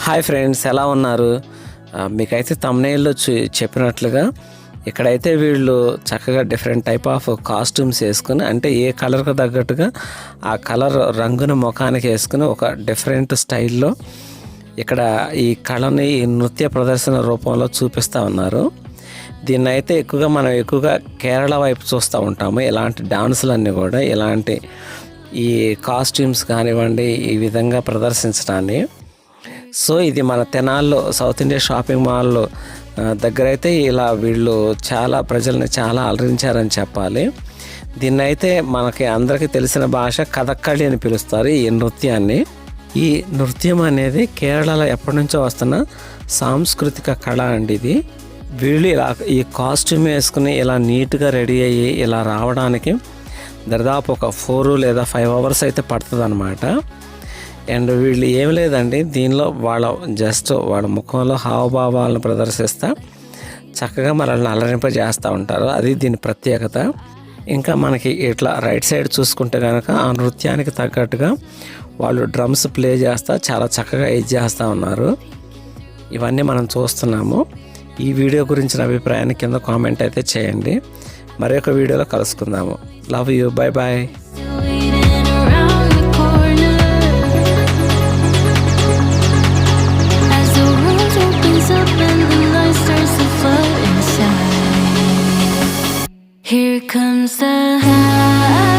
Hi friends, ఎలా ఉన్నారు? మీకైతే తమ్నైల్లో చెప్పినట్లుగా ఇక్కడైతే వీళ్ళు చక్కగా డిఫరెంట్ టైప్ ఆఫ్ కాస్ట్యూమ్స్ వేసుకుని, అంటే ఏ కలర్కి తగ్గట్టుగా ఆ కలర్ రంగును ముఖానికి వేసుకుని ఒక డిఫరెంట్ స్టైల్లో ఇక్కడ ఈ కళని ఈ నృత్య ప్రదర్శన రూపంలో చూపిస్తూ ఉన్నారు. దీన్ని అయితే మనం ఎక్కువగా కేరళ వైపు చూస్తూ ఉంటాము. ఇలాంటి డాన్సులన్నీ కూడా ఇలాంటి ఈ కాస్ట్యూమ్స్ కానివ్వండి ఈ విధంగా ప్రదర్శించడాన్ని. సో ఇది మన తెనాల్లో సౌత్ ఇండియా షాపింగ్ మాల్లో దగ్గర అయితే ఇలా వీళ్ళు చాలా ప్రజల్ని చాలా అలరించారని చెప్పాలి. దీన్నైతే మనకి అందరికీ తెలిసిన భాష కథక్కళి అని పిలుస్తారు ఈ నృత్యాన్ని. ఈ నృత్యం అనేది కేరళలో ఎప్పటి నుంచో వస్తున్న సాంస్కృతిక కళ అండి ఇది. వీళ్ళు ఇలా ఈ కాస్ట్యూమ్ వేసుకుని ఇలా నీట్గా రెడీ అయ్యి ఇలా రావడానికి దాదాపు ఒక 4 లేదా 5 అవర్స్ అయితే పడుతుంది అన్నమాట. అండ్ వీళ్ళు ఏం లేదండి, దీనిలో వాళ్ళ ముఖంలో హావభావాలను ప్రదర్శిస్తూ చక్కగా మనల్ని అలరింపజేస్తూ ఉంటారు. అది దీని ప్రత్యేకత. ఇంకా మనకి ఇట్లా రైట్ సైడ్ చూసుకుంటే కనుక ఆ నృత్యానికి తగ్గట్టుగా వాళ్ళు డ్రమ్స్ ప్లే చేస్తూ చాలా చక్కగా చేస్తూ ఉన్నారు. ఇవన్నీ మనం చూస్తున్నాము. ఈ వీడియో గురించిన అభిప్రాయాన్ని కింద కామెంట్ అయితే చేయండి. మరొక వీడియోలో కలుసుకుందాము. Love you, bye bye. Here comes the high.